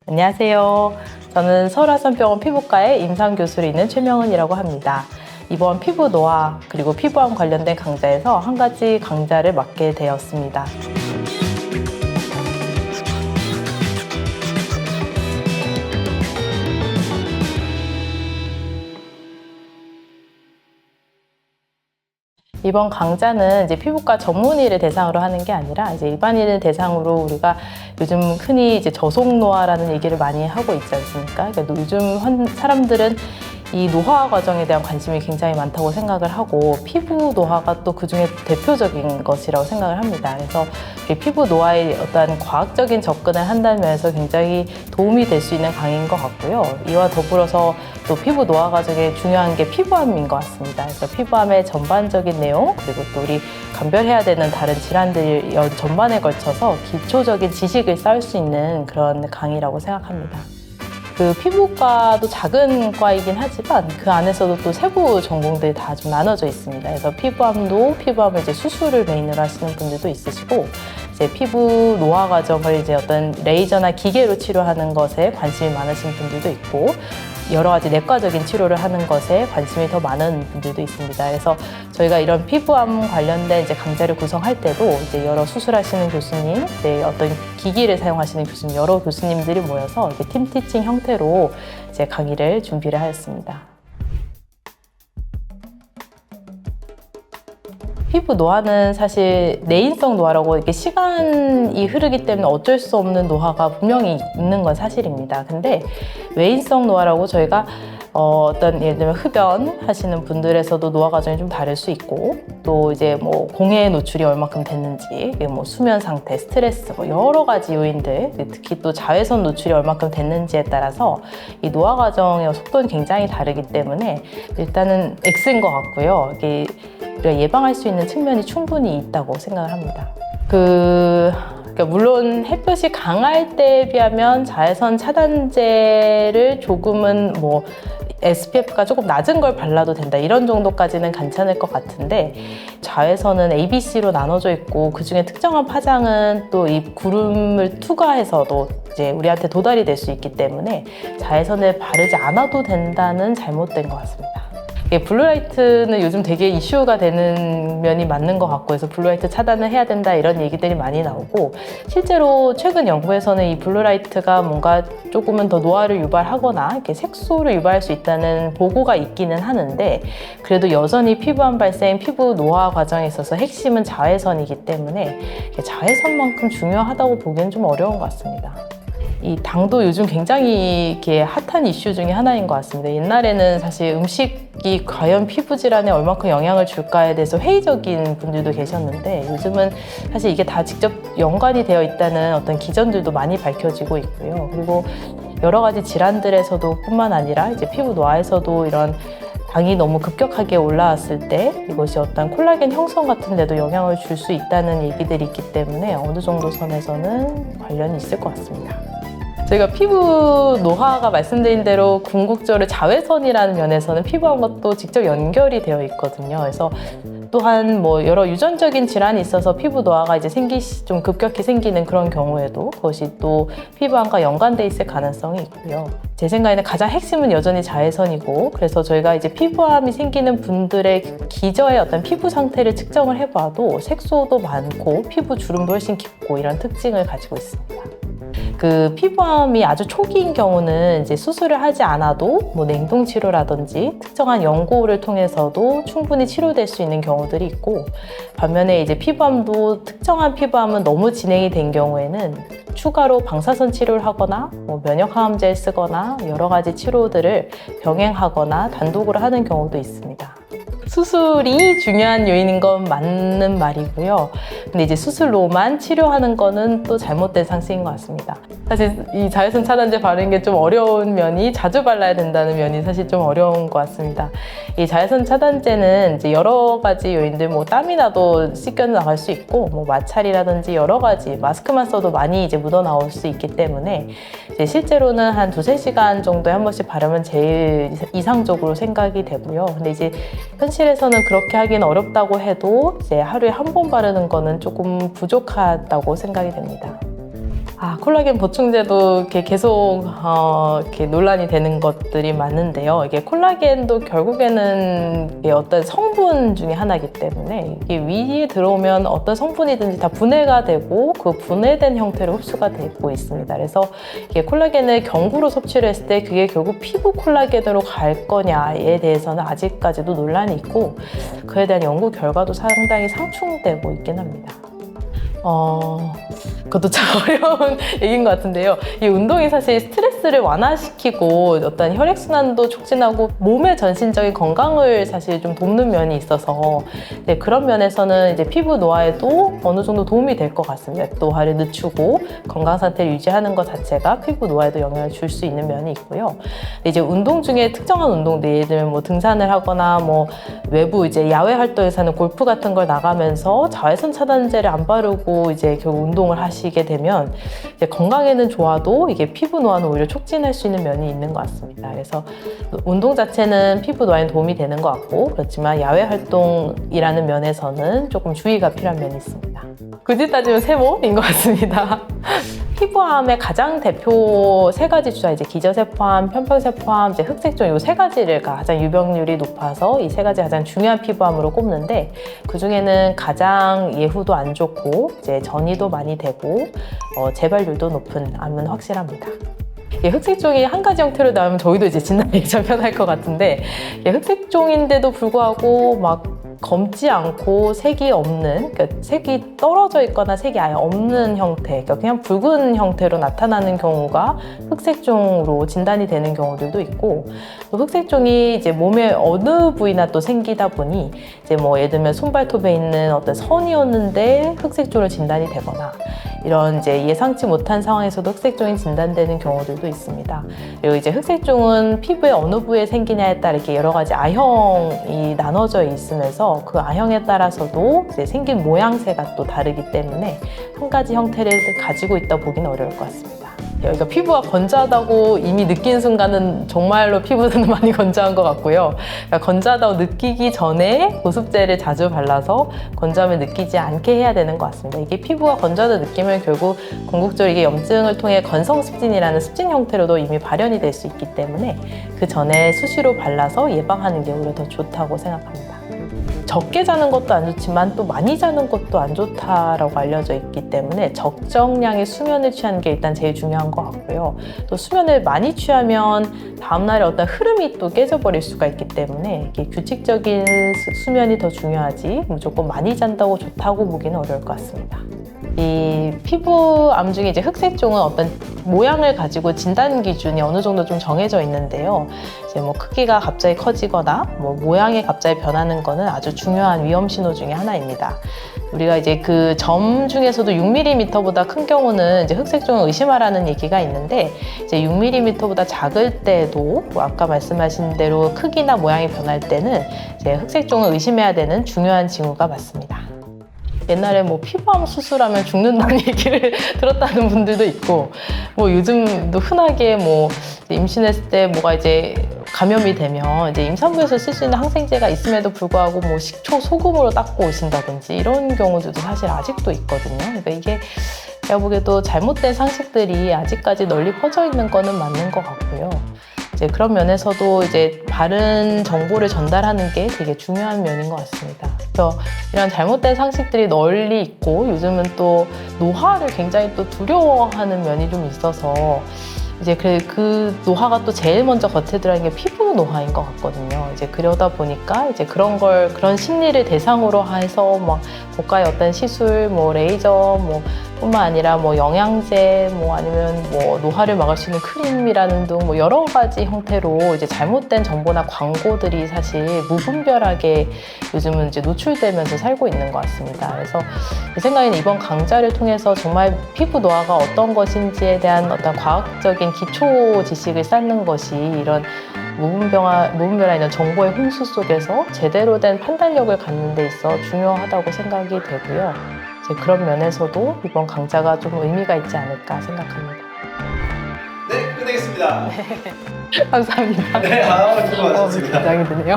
안녕하세요. 저는 서울하천병원 피부과의 임상교수로 있는 최명은이라고 합니다. 이번 피부 노화 그리고 피부암 관련된 강좌에서 한 가지 강좌를 맡게 되었습니다. 이번 강좌는 이제 피부과 전문의를 대상으로 하는 게 아니라 이제 일반인을 대상으로 우리가 요즘 흔히 이제 저속 노화라는 얘기를 많이 하고 있지 않습니까? 그러니까 요즘 사람들은 이 노화 과정에 대한 관심이 굉장히 많다고 생각을 하고 피부 노화가 또 그중에 대표적인 것이라고 생각을 합니다. 그래서 피부 노화에 어떤 과학적인 접근을 한다는 면에서 굉장히 도움이 될 수 있는 강의인 것 같고요. 이와 더불어서 또 피부 노화 과정에 중요한 게 피부암인 것 같습니다. 그래서 피부암의 전반적인 내용 그리고 또 우리 감별해야 되는 다른 질환들 전반에 걸쳐서 기초적인 지식을 쌓을 수 있는 그런 강의라고 생각합니다. 그 피부과도 작은 과이긴 하지만 그 안에서도 또 세부 전공들이 다 좀 나눠져 있습니다. 그래서 피부암을 이제 수술을 메인으로 하시는 분들도 있으시고, 이제 피부 노화 과정을 이제 어떤 레이저나 기계로 치료하는 것에 관심이 많으신 분들도 있고, 여러 가지 내과적인 치료를 하는 것에 관심이 더 많은 분들도 있습니다. 그래서 저희가 이런 피부암 관련된 이제 강좌를 구성할 때도 이제 여러 수술하시는 교수님, 이제 어떤 기기를 사용하시는 교수님, 여러 교수님들이 모여서 이렇게 팀 티칭 형태로 이제 강의를 준비를 하였습니다. 피부 노화는 사실 내인성 노화라고 이렇게 시간이 흐르기 때문에 어쩔 수 없는 노화가 분명히 있는 건 사실입니다. 근데 외인성 노화라고 저희가 어떤 예를 들면 흡연 하시는 분들에서도 노화 과정이 좀 다를 수 있고, 또 이제 뭐 공해 노출이 얼마큼 됐는지, 뭐 수면 상태, 스트레스, 뭐 여러 가지 요인들, 특히 또 자외선 노출이 얼마큼 됐는지에 따라서 이 노화 과정의 속도는 굉장히 다르기 때문에 일단은 X인 것 같고요. 이게 우리가 예방할 수 있는 측면이 충분히 있다고 생각을 합니다. 그러니까 물론 햇볕이 강할 때에 비하면 자외선 차단제를 조금은 뭐 SPF가 조금 낮은 걸 발라도 된다 이런 정도까지는 괜찮을 것 같은데, 자외선은 ABC로 나눠져 있고 그중에 특정한 파장은 또 이 구름을 투과해서도 이제 우리한테 도달이 될 수 있기 때문에 자외선을 바르지 않아도 된다는 잘못된 것 같습니다. 블루라이트는 요즘 되게 이슈가 되는 면이 맞는 것 같고, 해서 블루라이트 차단을 해야 된다 이런 얘기들이 많이 나오고, 실제로 최근 연구에서는 이 블루라이트가 뭔가 조금은 더 노화를 유발하거나 이렇게 색소를 유발할 수 있다는 보고가 있기는 하는데, 그래도 여전히 피부암 발생, 피부 노화 과정에 있어서 핵심은 자외선이기 때문에 자외선만큼 중요하다고 보기엔 좀 어려운 것 같습니다. 이 당도 요즘 굉장히 이렇게 핫한 이슈 중에 하나인 것 같습니다. 옛날에는 사실 음식이 과연 피부 질환에 얼마큼 영향을 줄까에 대해서 회의적인 분들도 계셨는데, 요즘은 사실 이게 다 직접 연관이 되어 있다는 어떤 기전들도 많이 밝혀지고 있고요. 그리고 여러 가지 질환들에서도 뿐만 아니라 이제 피부 노화에서도 이런 당이 너무 급격하게 올라왔을 때 이것이 어떤 콜라겐 형성 같은 데도 영향을 줄 수 있다는 얘기들이 있기 때문에 어느 정도 선에서는 관련이 있을 것 같습니다. 저희가 피부 노화가 말씀드린 대로 궁극적으로 자외선이라는 면에서는 피부암과 또 직접 연결이 되어 있거든요. 그래서 또한 뭐 여러 유전적인 질환이 있어서 피부 노화가 이제 좀 급격히 생기는 그런 경우에도 그것이 또 피부암과 연관돼 있을 가능성이 있고요. 제 생각에는 가장 핵심은 여전히 자외선이고, 그래서 저희가 이제 피부암이 생기는 분들의 기저의 어떤 피부 상태를 측정을 해봐도 색소도 많고 피부 주름도 훨씬 깊고 이런 특징을 가지고 있습니다. 그 피부암이 아주 초기인 경우는 이제 수술을 하지 않아도 뭐 냉동 치료라든지 특정한 연고를 통해서도 충분히 치료될 수 있는 경우들이 있고, 반면에 이제 피부암도 특정한 피부암은 너무 진행이 된 경우에는 추가로 방사선 치료를 하거나 뭐 면역항암제를 쓰거나 여러 가지 치료들을 병행하거나 단독으로 하는 경우도 있습니다. 수술이 중요한 요인인 건 맞는 말이고요. 근데 이제 수술로만 치료하는 거는 또 잘못된 상식인 것 같습니다. 사실 이 자외선 차단제 바르는 게 좀 어려운 면이, 자주 발라야 된다는 면이 사실 좀 어려운 것 같습니다. 이 자외선 차단제는 이제 여러 가지 요인들, 뭐 땀이 나도 씻겨 나갈 수 있고, 뭐 마찰이라든지 여러 가지, 마스크만 써도 많이 이제 묻어 나올 수 있기 때문에 이제 실제로는 한 2-3시간 정도에 한 번씩 바르면 제일 이상적으로 생각이 되고요. 근데 이제 현실에서는 그렇게 하기는 어렵다고 해도 이제 하루에 한 번 바르는 거는 조금 부족하다고 생각이 됩니다. 콜라겐 보충제도 이렇게 계속 이렇게 논란이 되는 것들이 많은데요. 이게 콜라겐도 결국에는 이게 어떤 성분 중에 하나이기 때문에 이게 위에 들어오면 어떤 성분이든지 다 분해가 되고 그 분해된 형태로 흡수가 되고 있습니다. 그래서 이게 콜라겐을 경구로 섭취를 했을 때 그게 결국 피부 콜라겐으로 갈 거냐에 대해서는 아직까지도 논란이 있고 그에 대한 연구 결과도 상당히 상충되고 있긴 합니다. 그것도 참 어려운 얘기인 것 같은데요. 이 운동이 사실 스트레스를 완화시키고 어떤 혈액순환도 촉진하고 몸의 전신적인 건강을 사실 좀 돕는 면이 있어서 그런 면에서는 이제 피부 노화에도 어느 정도 도움이 될 것 같습니다. 노화를 늦추고 건강 상태를 유지하는 것 자체가 피부 노화에도 영향을 줄 수 있는 면이 있고요. 이제 운동 중에 특정한 운동들, 예를 들면 뭐 등산을 하거나 뭐 외부 이제 야외 활동에서는 골프 같은 걸 나가면서 자외선 차단제를 안 바르고 이제 결국 운동을 하시게 되면 이제 건강에는 좋아도 이게 피부 노화는 오히려 촉진할 수 있는 면이 있는 것 같습니다. 그래서 운동 자체는 피부 노화에 도움이 되는 것 같고 그렇지만 야외 활동이라는 면에서는 조금 주의가 필요한 면이 있습니다. 굳이 따지면 세모인 것 같습니다. 피부암의 가장 대표 세 가지 주사, 이제 기저세포암, 편평세포암, 이제 흑색종 이 세 가지를 가장 유병률이 높아서 이 세 가지 가장 중요한 피부암으로 꼽는데 그 중에는 가장 예후도 안 좋고 이제 전이도 많이 되고 재발률도 높은 암은 확실합니다. 흑색종이 한 가지 형태로 나오면 저희도 이제 진단이 좀 편할 것 같은데 흑색종인데도 불구하고 막 검지 않고 색이 없는, 그러니까 색이 떨어져 있거나 색이 아예 없는 형태, 그러니까 그냥 붉은 형태로 나타나는 경우가 흑색종으로 진단이 되는 경우들도 있고, 또 흑색종이 이제 몸의 어느 부위나 또 생기다 보니 이제 뭐 예를 들면 손발톱에 있는 어떤 선이었는데 흑색종으로 진단이 되거나 이런 이제 예상치 못한 상황에서도 흑색종이 진단되는 경우들도 있습니다. 그리고 이제 흑색종은 피부의 어느 부위에 생기냐에 따라 이렇게 여러 가지 아형이 나눠져 있으면서 그 아형에 따라서도 이제 생긴 모양새가 또 다르기 때문에 한 가지 형태를 가지고 있다 보기는 어려울 것 같습니다. 여기가 피부가 건조하다고 이미 느낀 순간은 정말로 피부는 많이 건조한 것 같고요. 그러니까 건조하다고 느끼기 전에 보습제를 자주 발라서 건조함을 느끼지 않게 해야 되는 것 같습니다. 이게 피부가 건조하다 느끼면 결국 궁극적으로 이게 염증을 통해 건성습진이라는 습진 형태로도 이미 발현이 될 수 있기 때문에 그 전에 수시로 발라서 예방하는 게 오히려 더 좋다고 생각합니다. 적게 자는 것도 안 좋지만 또 많이 자는 것도 안 좋다라고 알려져 있기 때문에 적정량의 수면을 취하는 게 일단 제일 중요한 것 같고요. 또 수면을 많이 취하면 다음날에 어떤 흐름이 또 깨져버릴 수가 있기 때문에 이게 규칙적인 수면이 더 중요하지 무조건 많이 잔다고 좋다고 보기는 어려울 것 같습니다. 이 피부암 중에 이제 흑색종은 어떤 모양을 가지고 진단 기준이 어느 정도 좀 정해져 있는데요. 이제 뭐 크기가 갑자기 커지거나 뭐 모양이 갑자기 변하는 거는 아주 중요한 위험 신호 중에 하나입니다. 우리가 이제 그 점 중에서도 6mm보다 큰 경우는 이제 흑색종을 의심하라는 얘기가 있는데 이제 6mm보다 작을 때도 뭐 아까 말씀하신 대로 크기나 모양이 변할 때는 이제 흑색종을 의심해야 되는 중요한 징후가 맞습니다. 옛날에 뭐 피부암 수술하면 죽는다는 얘기를 들었다는 분들도 있고, 뭐 요즘도 흔하게 뭐 임신했을 때 뭐가 이제 감염이 되면 이제 임산부에서 쓸 수 있는 항생제가 있음에도 불구하고 뭐 식초, 소금으로 닦고 오신다든지 이런 경우들도 사실 아직도 있거든요. 그러니까 이게 제가 보기에도 잘못된 상식들이 아직까지 널리 퍼져 있는 거는 맞는 것 같고요. 이제 그런 면에서도 이제 바른 정보를 전달하는 게 되게 중요한 면인 것 같습니다. 그래서 이런 잘못된 상식들이 널리 있고 요즘은 또 노화를 굉장히 또 두려워하는 면이 좀 있어서 이제 그 노화가 또 제일 먼저 겉에 들어가는 게 피부 노화인 것 같거든요. 이제 그러다 보니까 이제 그런 심리를 대상으로 해서 막 고가의 어떤 시술, 뭐 레이저, 뭐 뿐만 아니라 뭐 영양제, 뭐 아니면 뭐 노화를 막을 수 있는 크림이라는 등 뭐 여러 가지 형태로 이제 잘못된 정보나 광고들이 사실 무분별하게 요즘은 이제 노출되면서 살고 있는 것 같습니다. 그래서 제 생각에는 이번 강좌를 통해서 정말 피부 노화가 어떤 것인지에 대한 어떤 과학적인 기초 지식을 쌓는 것이 이런 무분별한 이런 정보의 홍수 속에서 제대로 된 판단력을 갖는 데 있어 중요하다고 생각이 되고요. 그런 면에서도 이번 강좌가 좀 의미가 있지 않을까 생각합니다. 네, 끝내겠습니다. 감사합니다. 네, 수고 많으셨습니다. 긴장이 되네요.